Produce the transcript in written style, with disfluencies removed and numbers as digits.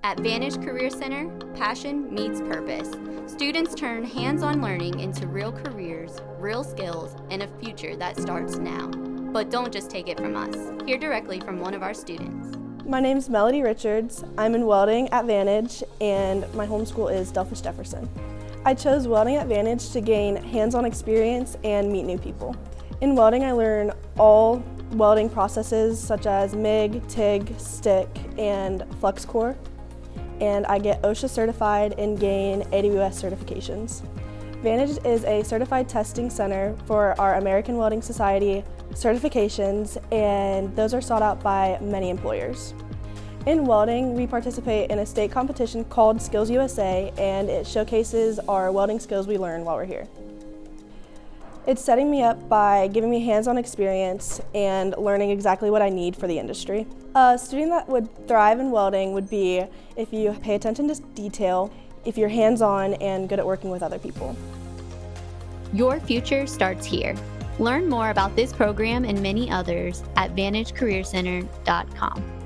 At Vantage Career Center, passion meets purpose. Students turn hands-on learning into real careers, real skills, and a future that starts now. But don't just take it from us. Hear directly from one of our students. My name is Melody Richards. I'm in welding at Vantage, and my home school is Delphus Jefferson. I chose welding at Vantage to gain hands-on experience and meet new people. In welding, I learn all welding processes such as MIG, TIG, stick, and flux core, and I get OSHA certified and gain AWS certifications. Vantage is a certified testing center for our American Welding Society certifications, and those are sought out by many employers. In welding, we participate in a state competition called Skills USA, and it showcases our welding skills we learn while we're here. It's setting me up by giving me hands-on experience and learning exactly what I need for the industry. A student that would thrive in welding would be if you pay attention to detail, if you're hands-on and good at working with other people. Your future starts here. Learn more about this program and many others at VantageCareerCenter.com.